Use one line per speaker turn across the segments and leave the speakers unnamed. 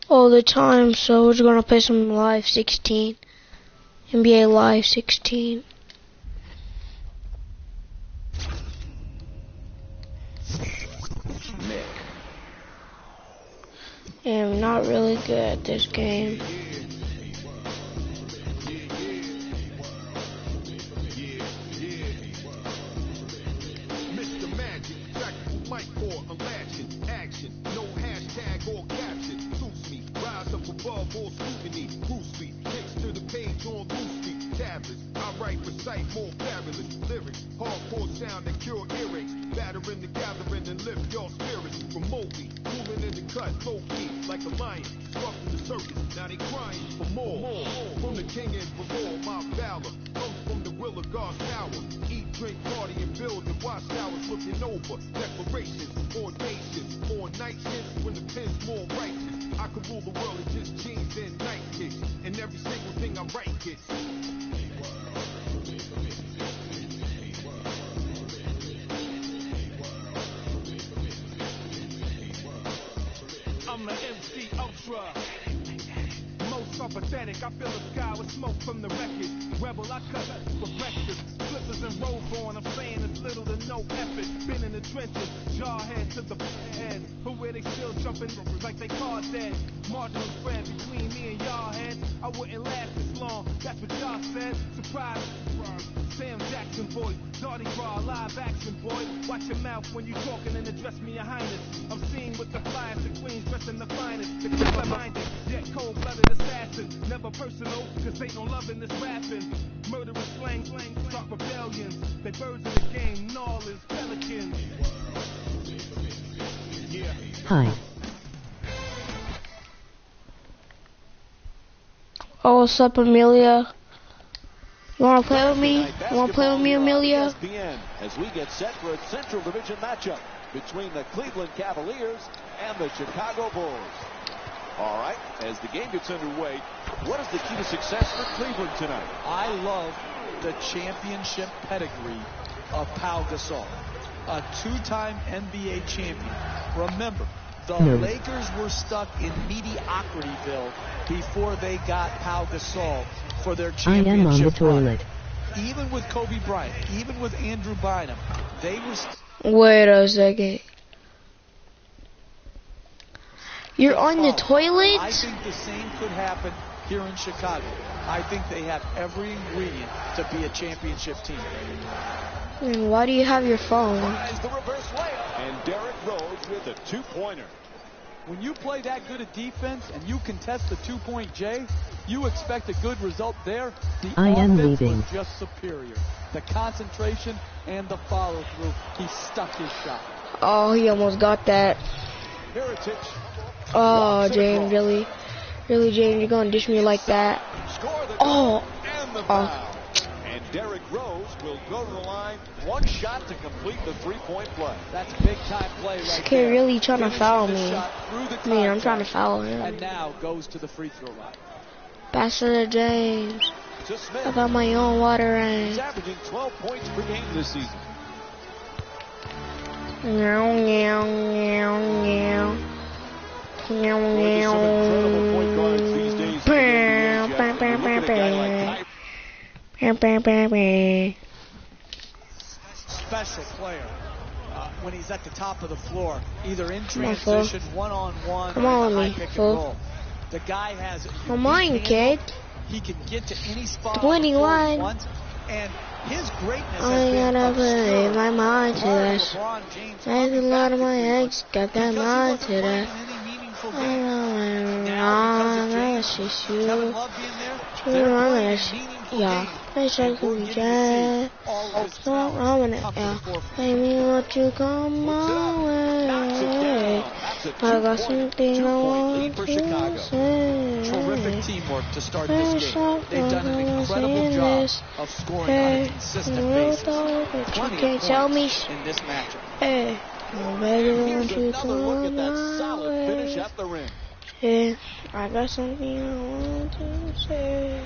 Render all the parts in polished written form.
all the time, so we're just gonna play some Live 16. NBA Live 16. And I'm not really good at this game.
More fabulous lyrics, hardcore sound that cure earaches, battering the gathering and lift your spirits remotely, moving in the cut, low key, like a lion, struck from the circus, now they crying for more, from the king and before, my valor, comes from the will of God's power, eat, drink, party, and build, and watch towers looking over, declarations, audacious, more night shifts when the pen's more righteous, I could rule the world in just jeans and night kicks, and every single thing I write gets. I'm the MC Ultra. Most sympathetic, I fill the sky with smoke from the wreckage. Rebel, I cut for breakfast. Slippers and robe on, I'm saying it's little to no effort. Been in the trenches, jarhead to the head. But where they still jumping like they caught dead. Marginal spread between me and y'all head. I wouldn't last this long, that's what y'all said. Surprise. Sam Jackson voice, Darty Raw, live action boy. Watch your mouth when you talking and address me your highness. I'm seen with the flyers, the queens dressing the finest. The clever-minded, yet cold-blooded assassin. Never personal, cause ain't no love in this rapping. Murderous slang, start rebellions. They birds in the game, gnawlers, pelicans. Yeah.
Hi.
Oh, what's up, Amelia? You wanna play with me? You wanna play with me, Amelia?
As we get set for a Central Division matchup between the Cleveland Cavaliers and the Chicago Bulls. All right, as the game gets underway, what is the key to success for Cleveland tonight?
I love the championship pedigree of Pau Gasol, a two-time NBA champion. Remember, the Lakers were stuck in mediocrityville before they got Pau Gasol for their championship.
I am on the toilet.
Run. Even with Kobe Bryant, even with Andrew Bynum, they were...
Wait a second. You're on the toilet?
I think the same could happen here in Chicago. I think they have every ingredient to be a championship team.
And why do you have your phone?
The reverse layup. And Derrick Rose with a two-pointer.
When you play that good a defense and you contest the two-point J, you expect a good result there. The offense was just superior. The concentration and the follow-through. He stuck his shot.
Oh, he almost got that.
Heritage.
Oh, James, really? Really, James, you're gonna dish me like that? Oh.
And Derrick Rose will go to the line. One shot to complete the three-point play.
That's big-time play right
kid
there.
really trying to foul me. I'm trying to foul him.
And now goes to the free throw line.
Pass it to James. I got my own water range.
He's averaging 12 points per game this season.
Meow, meow, meow, meow. Meow, meow.
Incredible point guards these days.
Special player when he's at the top of the floor, either in transition, one-on-one, or in the high pick and roll. The guy has a
come on, kid.
He can get to any spot
21.
Once, and his greatness
I gotta put my mind to this. There's a lot of my eggs, got that mind to that. Yeah, I said to me, Jack. Yeah, I mean, what you come my way. I got something I want to say.
Terrific teamwork to start this game. They've done an incredible job of scoring on a consistent basis. Plenty of points in this matchup.
Hey,
here's another look at that solid finish at the rim.
Yeah, I got something I want to say.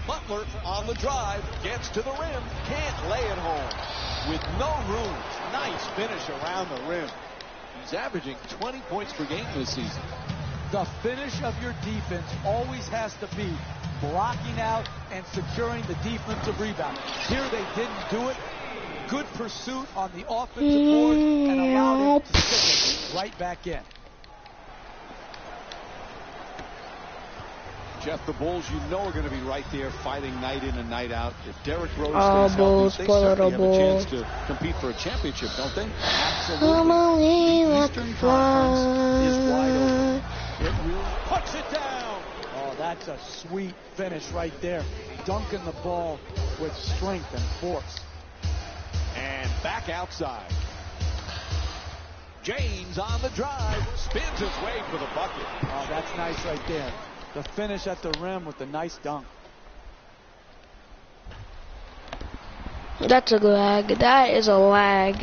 Butler on the drive, gets to the rim, can't lay it home. with no room. Nice finish around the rim. He's averaging 20 points per game this season.
The finish of your defense always has to be blocking out and securing the defensive rebound. Here they didn't do it. Good pursuit on the offensive board and allowed him to stick it right back in.
Jeff, the Bulls, you know, are going to be right there fighting night in and night out. If Derrick Rose stays
Bulls,
healthy, they certainly have a chance to compete for a championship, don't they?
Absolutely. The Eastern Conference is wide open.
It really puts it down.
Oh, that's a sweet finish right there. Dunking the ball with strength and force.
And back outside. James on the drive. Spins his way for the bucket.
Oh, that's nice right there. The finish at the rim with the nice dunk.
That's a lag. That is a lag.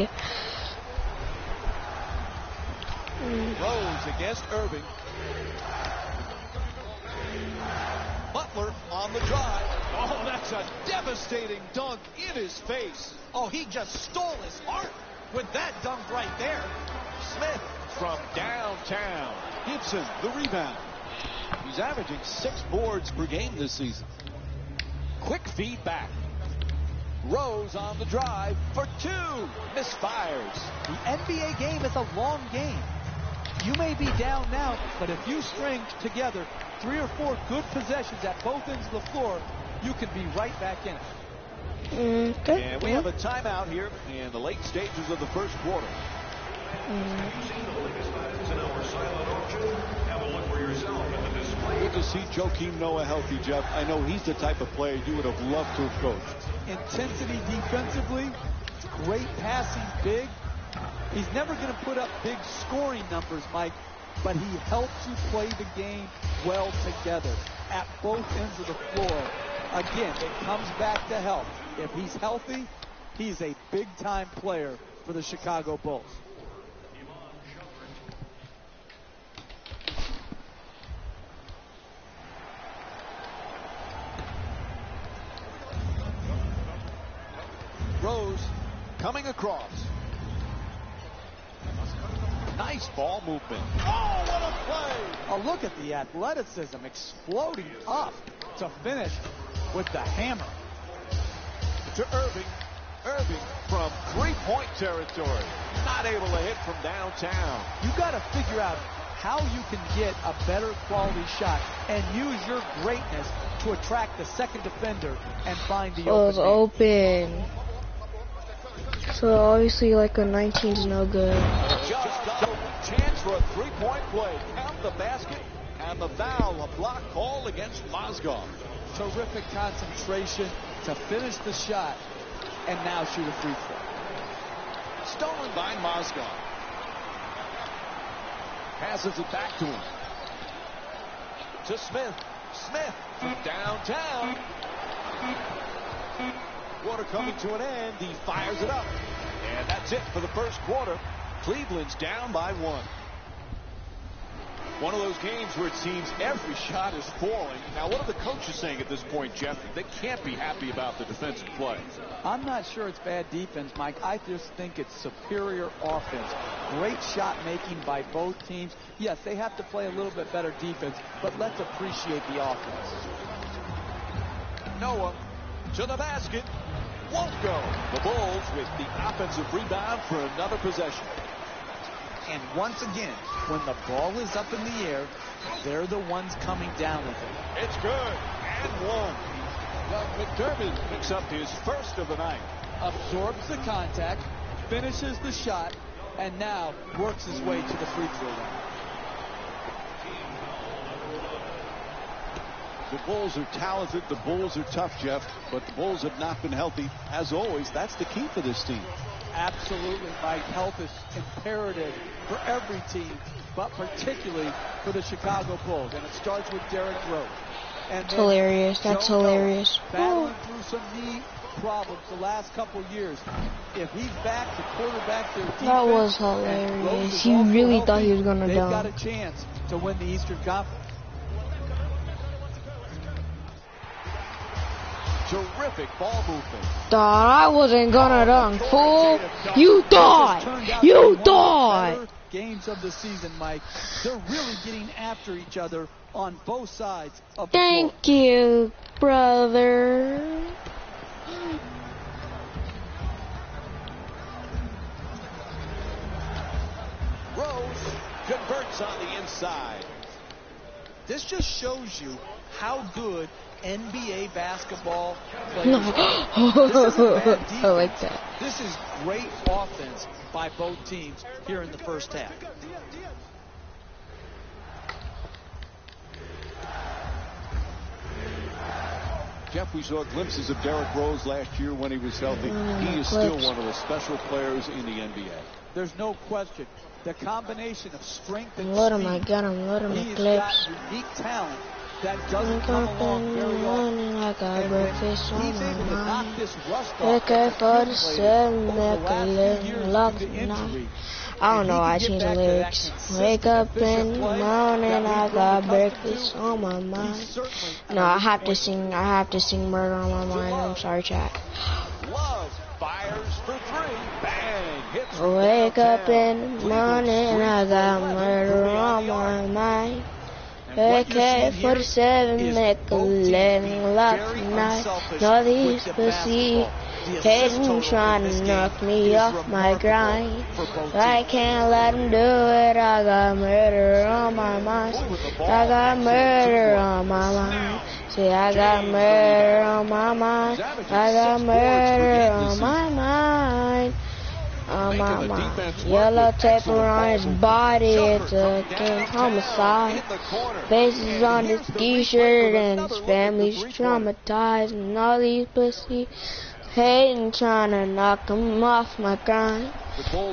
Rose against Irving. Butler on the drive. Oh, that's a devastating dunk in his face.
Oh, he just stole his heart with that dunk right there.
Smith from downtown. Gibson, the rebound. He's averaging 6 boards per game this season. Quick feedback. Rose on the drive for 2. Misfires.
The NBA game is a long game. You may be down now, but if you string together 3 or 4 good possessions at both ends of the floor, you can be right back in it.
Okay.
And we have a timeout here in the late stages of the first quarter. Good to see Joakim Noah healthy, Jeff. I know he's the type of player you would have loved to have coached.
Intensity defensively, great passing big. He's never going to put up big scoring numbers, Mike, but he helps you play the game well together at both ends of the floor. Again, it comes back to health. If he's healthy, he's a big-time player for the Chicago Bulls.
Rose coming across. Nice ball movement. Oh, what a play!
Oh, look at the athleticism exploding up to finish with the hammer.
To Irving. Irving from three-point territory. Not able to hit from downtown.
You got to figure out how you can get a better quality shot and use your greatness to attract the second defender and find the
open. So obviously like a 19 is no good.
Just got a chance for a three-point play. Count the basket and the foul. A block call against Mozgov.
Terrific concentration to finish the shot and now shoot a free throw.
Stolen by Mozgov. Passes it back to him. To Smith. Smith from downtown. Quarter coming to an end. He fires it up. And that's it for the first quarter. Cleveland's down by 1. One of those games where it seems every shot is falling. Now, what are the coaches saying at this point, Jeff? They can't be happy about the defensive play.
I'm not sure it's bad defense, Mike. I just think it's superior offense. Great shot making by both teams. Yes, they have to play a little bit better defense, but let's appreciate the offense.
Noah to the basket. Won't go. The Bulls with the offensive rebound for another possession.
And once again, when the ball is up in the air, they're the ones coming down with it.
It's good. And 1. Well, McDermott picks up his first of the night.
Absorbs the contact, finishes the shot, and now works his way to the free throw line.
The Bulls are talented. The Bulls are tough, Jeff. But the Bulls have not been healthy. As always, that's the key for this team.
Absolutely, Mike. Health is imperative for every team, but particularly for the Chicago Bulls. And it starts with Derrick Rose. And
That's hilarious. That's hilarious.
Battling through some knee problems the last couple years. If he's back to quarterback their defense,
that was hilarious. You really thought he was going to
dunk. They've got
dunk.
a chance to win the Eastern Conference.
Terrific ball movement.
Thought I wasn't gonna dunk, fool. You thought. You thought.
Games of the season, Mike. They're really getting after each other on both sides of the
Thank
floor.
you, brother.
Rose converts on the inside.
This just shows you how good NBA basketball players
No.
are. This isn't bad defense.
I like that.
This is great offense by both teams here in the first half.
Jeff, we saw glimpses of Derrick Rose last year when he was healthy. He is still one of the special players in the NBA.
There's no question. The combination of strength and
Loading my
speed.
gun, I'm loading my
He's
clips.
got unique talent that
Wake
doesn't come
up
along
in the
very often.
morning, I got
And
breakfast on
he's able to
my
knock
mind.
this rust off.
AK-47,
Over the
make a
last few
living,
years
lock
due to
the night.
injury.
I don't
And
know,
he
I
can get
changed the
back to that
lyrics.
consistent,
Wake up in
efficient
the
play
morning,
that
I
we've
got
grown accustomed
breakfast
to.
on my
He's
mind.
certainly an
No, I
elite
have to
player.
I have to sing Murder on My Mind. I'm sorry, chat.
Love fires for three. Bang! Hits from
Wake up
downtown.
in the morning, I got murder on my mind. AK-47, make a living, lock the night. All these pussy hating, trying to knock me off my grind. I can't let them do it, I got murder on my mind. I got murder on my mind. See, I got murder on my mind. I got murder on my mind. On my mind. Yellow tape around his body, it's a king homicide. Faces on his t-shirt and his family's traumatized. And all these pussy hating, trying to knock him off my grind.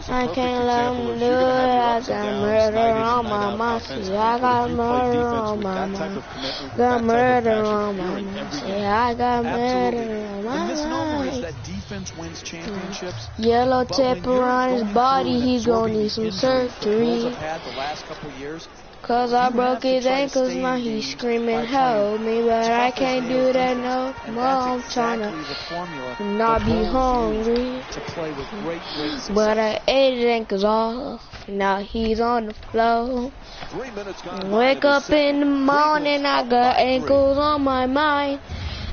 I can't let him do it, I got murder on my mind. See, I got murder on my mind. Got murder on my mind. See, I got murder on my
The misnomer is
mind.
that defense wins championships.
Yellow
But
tape
when you're
around his
going
body,
through an
he's gonna need
absorbing
some
injury that the Bulls
surgery.
have had the last couple years,
Cause I
you
broke
have to
his
try to
ankles,
stay
now
in
he's
games
screaming,
by
help me, but
playing
I
tough as
can't do
nails
that
defense.
no
And
more.
that's
I'm trying
exactly the formula
to not
the
be
Bulls
hungry.
use to play with great success.
But I ate his ankles off, now he's on the floor.
3 minutes gone by
Wake
in the
up in the
second.
morning, I
Cleveland's
got
up by 3.
ankles on my mind.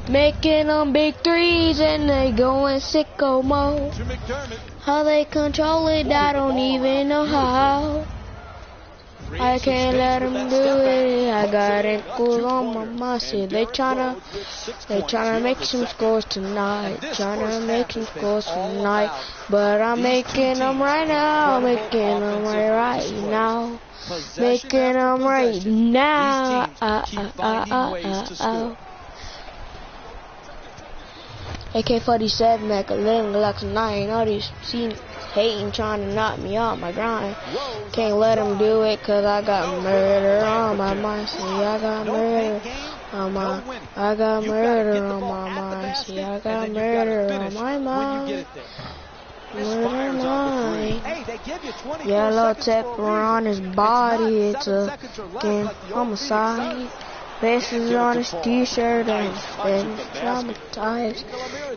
Making them big threes and they going sicko mode.
To McDermott.
How they control it, I don't even know how. I can't let them do it. I got ankles on my mind. See, they tryna make some scores tonight. Tryna make some scores tonight. But I'm making them right now. Making them right now. Making them right now. AK-47, make a living, like tonight. All these hating, trying to knock me off my grind. Can't let them do it, cause I got murder on my mind. See, I got murder on my, I got murder on my mind. See, I got murder on my mind. Murder mind. Yellow tape around his body, it's a game homicide. Faces on his t-shirt and his traumatized.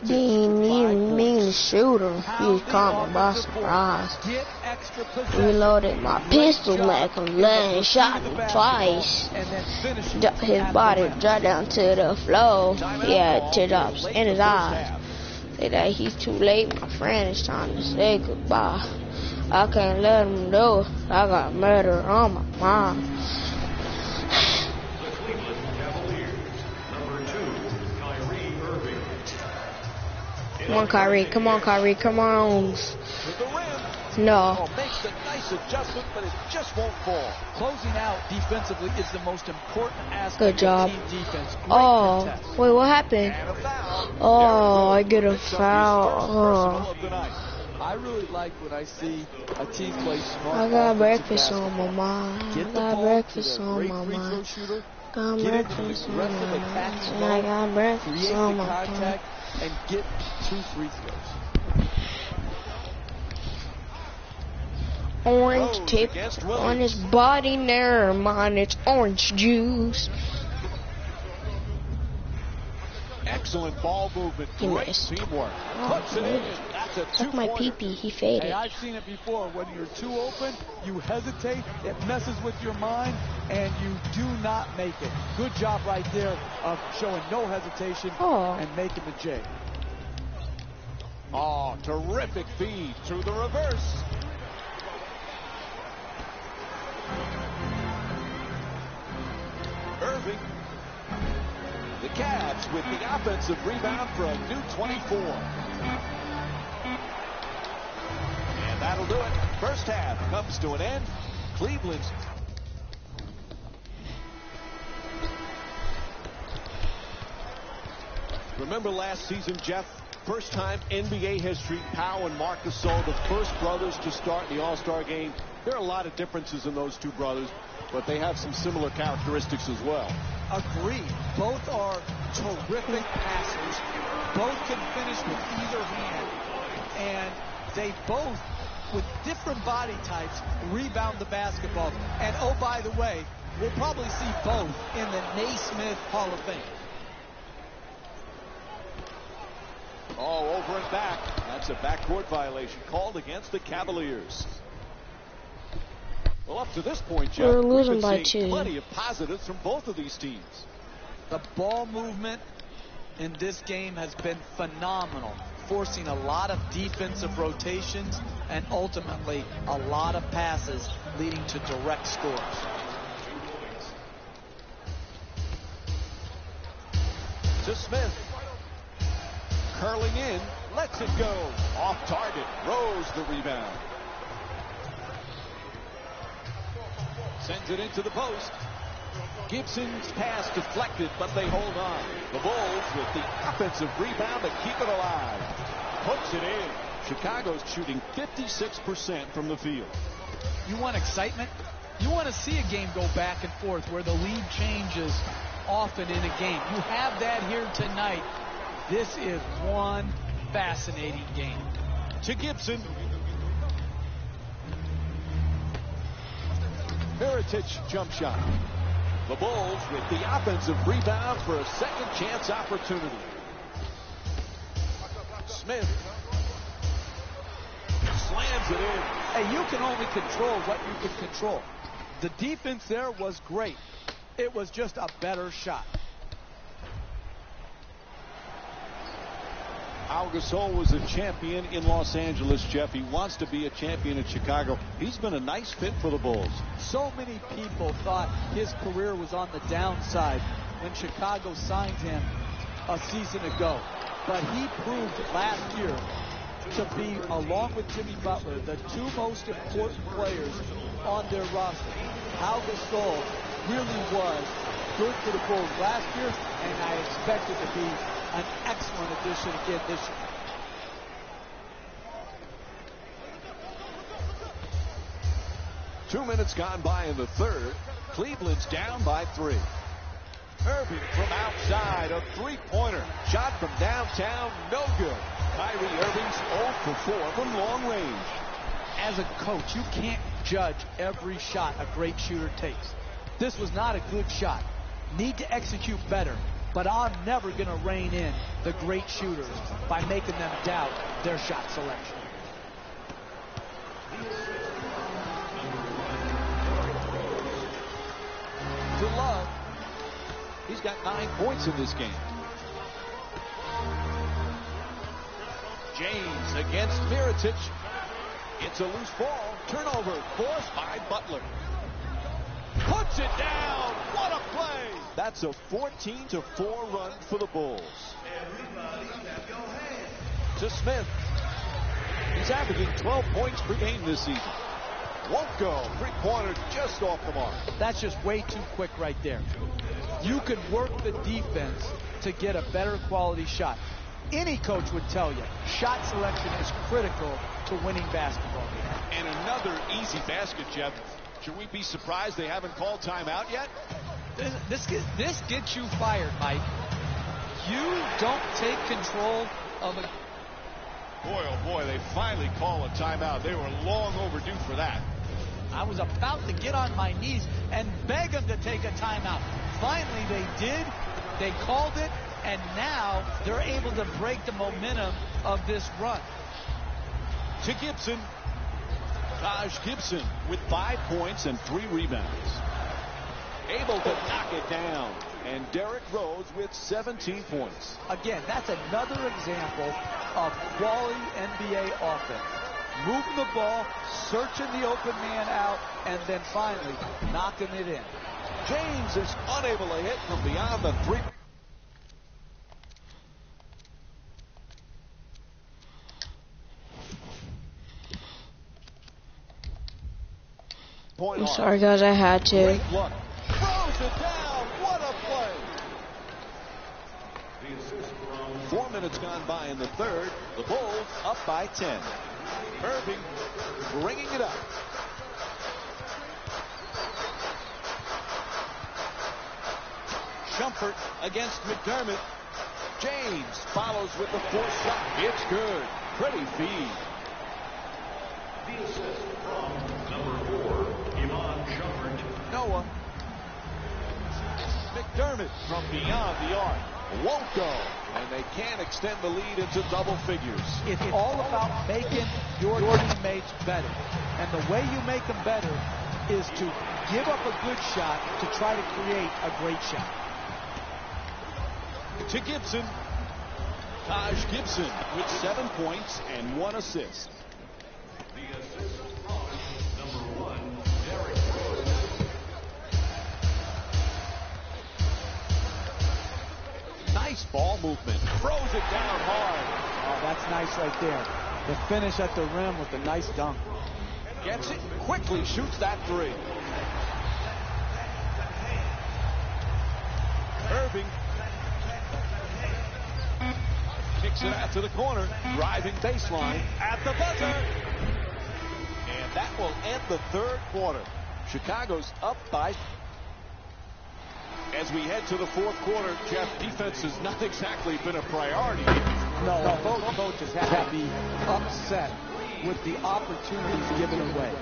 Didn't even mean to shoot him. He caught me by surprise. Reloaded my pistol, make him land, shot him twice. His body dropped down to the floor. He had teardrops in his eyes. Say that he's too late, my friend. It's time to say goodbye. I can't let him do it. I got murder on my mind. Come on, Kyrie. Come on, Kyrie. Come on. No.
Makes a nice adjustment, but it just won't fall.
Closing out defensively is the most important aspect
Good job.
of team defense. Great
Oh,
contest.
wait, what happened?
And a foul.
Oh, I get a foul.
Personal of the night.
I really like when I see a team play smart.
I got
offensive
breakfast on
basketball.
my mind.
Get
I
the
got
ball
breakfast
to the
on
great
my
free throw
mind.
shooter,
Got
get into
breakfast
the
on my
aggressive
mind.
attacking
And I
mode,
got breakfast
create
on
the
my mind.
contact, and get 2 free throws.
Orange tape on his body, never mind, it's orange juice.
Excellent ball movement.
He
Great
missed.
teamwork.
Oh,
Puts it in. That's a
Took my
two-pointer.
pee-pee. He faded.
Hey, I've seen it before. When you're too open, you hesitate, it messes with your mind, and you do not make it. Good job right there of showing no hesitation and making the J.
Oh, terrific feed through the reverse. Irving. The Cavs with the offensive rebound for a new 24. And that'll do it. First half comes to an end. Cleveland's remember last season, Jeff? First time NBA history, Powell and Marc Gasol, the first brothers to start in the All-Star game. There are a lot of differences in those two brothers, but they have some similar characteristics as well.
Agreed. Both are terrific passers. Both can finish with either hand. And they both, with different body types, rebound the basketball. And oh, by the way, we'll probably see both in the Naismith Hall of Fame.
Oh, over and back. That's a backcourt violation called against the Cavaliers. Well, up to this point, Jeff,
We're losing
we've
by
been seeing
2.
plenty of positives from both of these teams.
The ball movement in this game has been phenomenal, forcing a lot of defensive rotations and ultimately a lot of passes leading to direct scores.
To Smith. Curling in, lets it go. Off target, Rose the rebound. Sends it into the post. Gibson's pass deflected, but they hold on. The Bulls with the offensive rebound to keep it alive. Puts it in. Chicago's shooting 56% from the field.
You want excitement? You want to see a game go back and forth where the lead changes often in a game. You have that here tonight. This is one fascinating game.
To Gibson. Mirotic jump shot. The Bulls with the offensive rebound for a second chance opportunity. Smith slams it in.
Hey, you can only control what you can control. The defense there was great. It was just a better shot.
Al Gasol was a champion in Los Angeles, Jeff. He wants to be a champion in Chicago. He's been a nice fit for the Bulls.
So many people thought his career was on the downside when Chicago signed him a season ago. But he proved last year to be, along with Jimmy Butler, the two most important players on their roster. Al Gasol really was good for the Bulls last year, and I expect it to be an excellent addition again this year.
Two minutes gone by in the third. Cleveland's down by 3. Irving from outside, a three-pointer. Shot from downtown, no good. Kyrie Irving's 0 for 4 from long range.
As a coach, you can't judge every shot a great shooter takes. This was not a good shot. Need to execute better. But I'm never going to rein in the great shooters by making them doubt their shot selection.
To Love. He's got 9 points in this game. James against Mirotic. It's a loose ball. Turnover forced by Butler. Puts it down. What a play. That's a 14-4 run for the Bulls. To Smith. He's averaging 12 points per game this season. Won't go. Three-pointer just off the mark.
That's just way too quick right there. You can work the defense to get a better quality shot. Any coach would tell you shot selection is critical to winning basketball games.
And another easy basket, Jeff. Should we be surprised they haven't called timeout yet?
This gets you fired, Mike. You don't take control of a...
Boy, oh boy, they finally call a timeout. They were long overdue for that.
I was about to get on my knees and beg them to take a timeout. Finally, they did. They called it, and now they're able to break the momentum of this run.
To Gibson. Taj Gibson with 5 points and 3 rebounds. Able to knock it down. And Derrick Rose with 17 points.
Again, that's another example of quality NBA offense. Moving the ball, searching the open man out, and then finally knocking it in.
James is unable to hit from beyond the 3.
I'm sorry, guys, I had to.
Great look. Throws it down. What a play. 4 minutes gone by in the third. The Bulls up by 10. Irving bringing it up. Shumpert against McDermott. James follows with the forced shot. It's good. Pretty feed.
The assist from number 4, Iman Shumpert.
Noah. McDermott from beyond the arc. Won't go. And they can't extend the lead into double figures.
It's all about making your teammates better. And the way you make them better is to give up a good shot to try to create a great shot.
To Gibson. Taj Gibson with 7 points and 1 assist.
The assist from number 1, Derrick Rose.
Nice ball movement. Throws it down hard.
Oh, that's nice right there. The finish at the rim with the nice dunk.
Gets it. Quickly shoots that 3. Irving. Kicks it out to the corner. Driving baseline at the buzzer. And that will end the third quarter. Chicago's up by. As we head to the fourth quarter, Jeff, defense has not exactly been a priority.
No, both coaches have to be upset with the opportunities given away.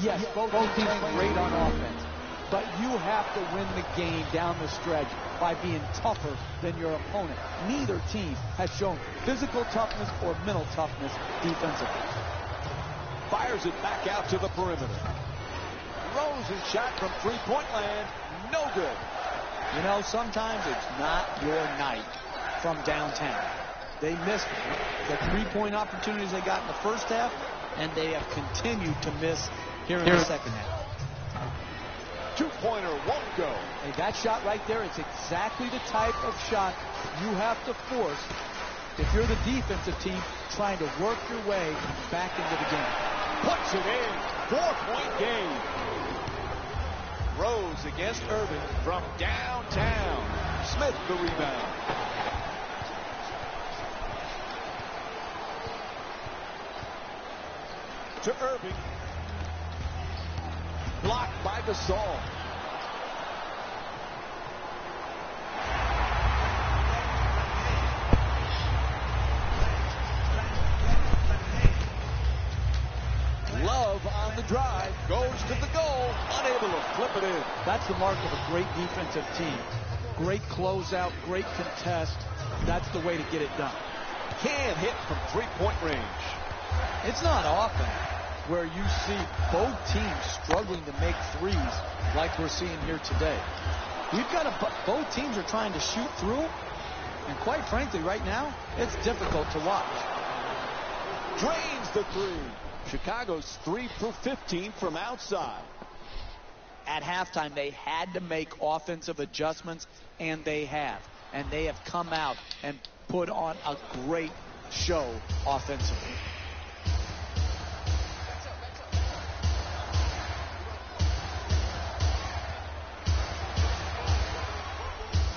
Yes, both teams great on offense, but you have to win the game down the stretch by being tougher than your opponent. Neither team has shown physical toughness or mental toughness defensively.
Fires it back out to the perimeter. Rose's shot from three-point land, no good.
You know, sometimes it's not your night from downtown. They missed the three-point opportunities they got in the first half, and they have continued to miss here in the second half.
Two-pointer won't go.
Hey, that shot right there is exactly the type of shot you have to force if you're the defensive team trying to work your way back into the game.
Puts it in. 4-point game. Rose against Irving from downtown. Smith the rebound. To Irving. Blocked by Gasol. Love on the drive, goes to the goal, unable to flip it in.
That's the mark of a great defensive team. Great closeout, great contest. That's the way to get it done.
Can't hit from three-point range.
It's not often where you see both teams struggling to make threes like we're seeing here today. We've got both teams are trying to shoot through, and quite frankly, right now, it's difficult to watch.
Drains the three. Chicago's 3 for 15 from outside.
At halftime, they had to make offensive adjustments, and they have. And they have come out and put on a great show offensively.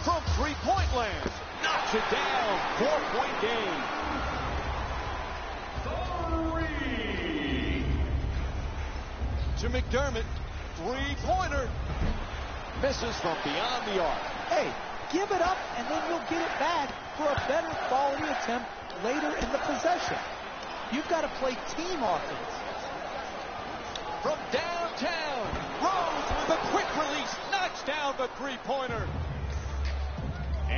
From three-point land, knocks it down. 4-point game. To McDermott, three-pointer. Misses from beyond the arc.
Hey, give it up, and then you'll get it back for a better quality attempt later in the possession. You've got to play team offense.
From downtown, Rose with a quick release, knocks down the three-pointer.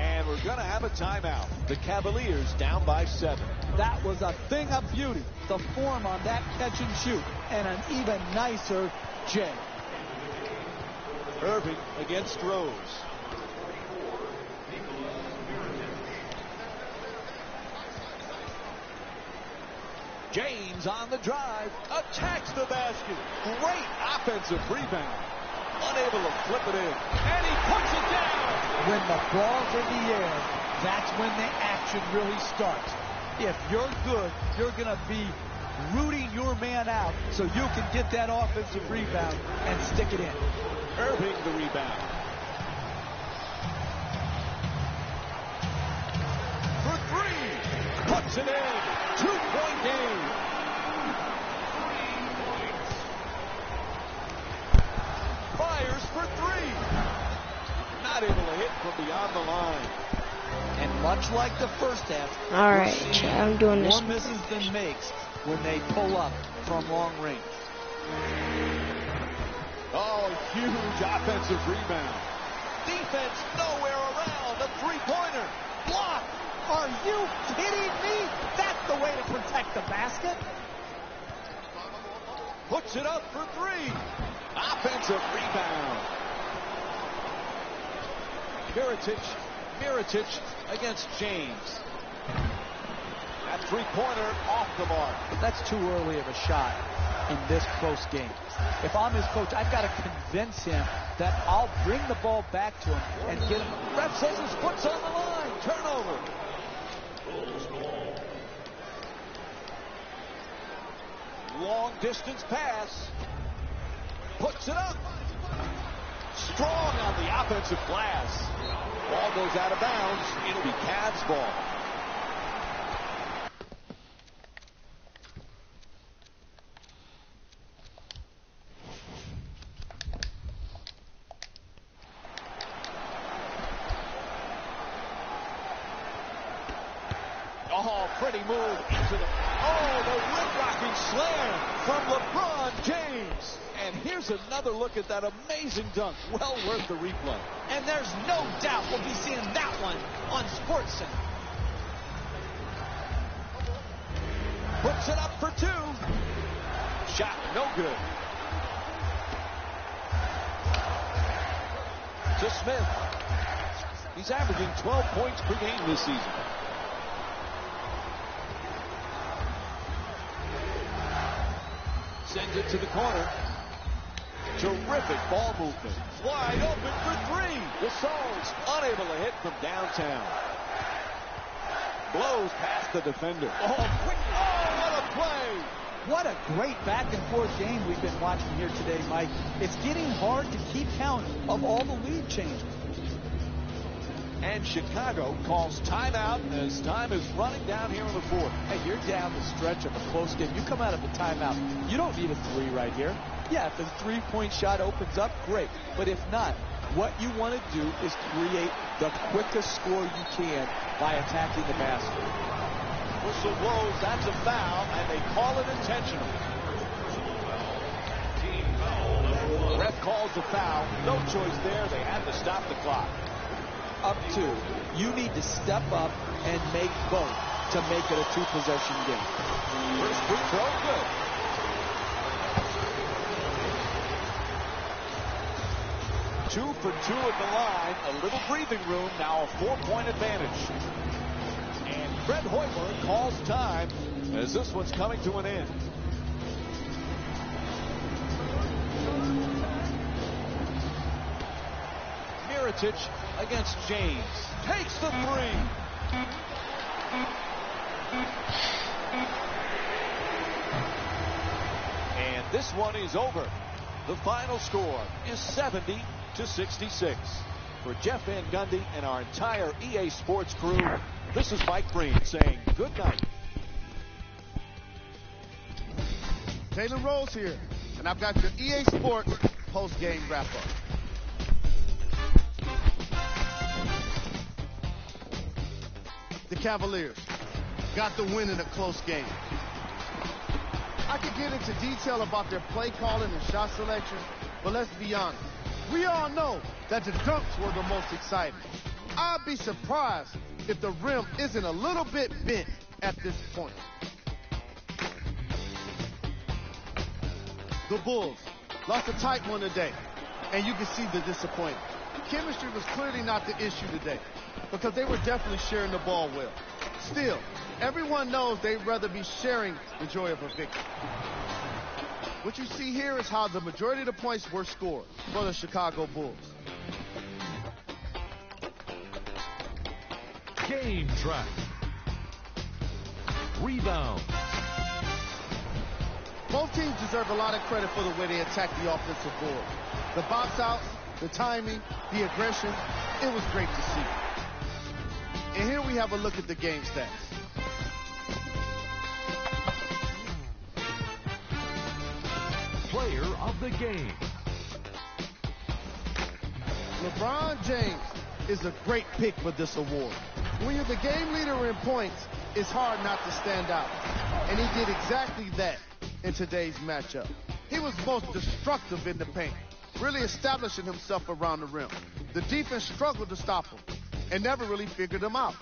And we're going to have a timeout. The Cavaliers down by 7.
That was a thing of beauty. The form on that catch and shoot. And an even nicer Jay.
Irving against Rose. James on the drive. Attacks the basket. Great offensive rebound. Unable to flip it in. And he puts it down.
When the ball's in the air, that's when the action really starts. If you're good, you're going to be rooting your man out so you can get that offensive rebound and stick it in.
Irving the rebound. For 3. Puts it in. 2-point game. Fires for 3. Not able to hit from beyond the line.
And much like the first half,
All right, I'm doing this.
more misses than makes when they pull up from long range.
Oh, huge offensive rebound. Defense nowhere around. A three-pointer. Block.
Are you kidding me? That's the way to protect the basket.
Puts it up for 3. Offensive rebound. Mirotic against James. That three-pointer off the mark.
That's too early of a shot in this close game. If I'm his coach, I've got to convince him that I'll bring the ball back to him and get him.
Ref says his foot's on the line. Turnover. Long distance pass. Puts it up. Strong on the offensive glass. Ball goes out of bounds. It'll be Cavs ball. Oh, pretty move into the... Oh, the rim-rocking slam from LeBron James. And here's another look at that amazing dunk. Well worth the replay.
And there's no doubt we'll be seeing that one on SportsCenter.
Puts it up for 2. Shot no good. To Smith. He's averaging 12 points per game this season. Sends it to the corner. Terrific ball movement. Wide open for 3. Gasol's unable to hit from downtown. Blows past the defender. Oh, quick. Oh, what a play.
What a great back-and-forth game we've been watching here today, Mike. It's getting hard to keep count of all the lead changes.
And Chicago calls timeout as time is running down here in the 4th.
Hey, you're down the stretch of a close game. You come out of a timeout. You don't need a 3 right here. Yeah, if the three-point shot opens up, great. But if not, what you want to do is create the quickest score you can by attacking the basket.
Whistle blows, that's a foul, and they call it intentional. Ref calls the foul. No choice there. They had to stop the clock.
Up 2. You need to step up and make both to make it a 2-possession game.
First free throw, good. Two for 2 at the line. A little breathing room. Now a 4-point advantage. And Fred Hoiberg calls time as this one's coming to an end. Mirotic against James. Takes the 3. And this one is over. The final score is 70-66. For Jeff Van Gundy and our entire EA Sports crew, this is Mike Breen saying good night.
Taylor Rose here, and I've got your EA Sports post-game wrap-up. The Cavaliers got the win in a close game. I could get into detail about their play calling and shot selection, but let's be honest. We all know that the dunks were the most exciting. I'd be surprised if the rim isn't a little bit bent at this point. The Bulls lost a tight one today, and you can see the disappointment. Chemistry was clearly not the issue today because they were definitely sharing the ball well. Still, everyone knows they'd rather be sharing the joy of a victory. What you see here is how the majority of the points were scored for the Chicago Bulls.
Game track. Rebound.
Both teams deserve a lot of credit for the way they attacked the offensive board. The box outs, the timing, the aggression, it was great to see. And here we have a look at the game stats.
Player of the game.
LeBron James is a great pick for this award. When you're the game leader in points, it's hard not to stand out. And he did exactly that in today's matchup. He was most destructive in the paint, really establishing himself around the rim. The defense struggled to stop him and never really figured him out.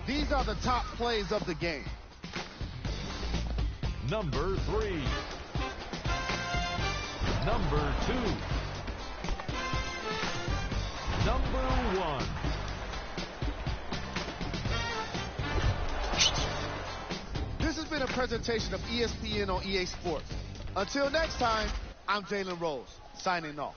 These are the top plays of the game.
Number 3. Number 2. Number 1.
This has been a presentation of ESPN on EA Sports. Until next time, I'm Jalen Rose, signing off.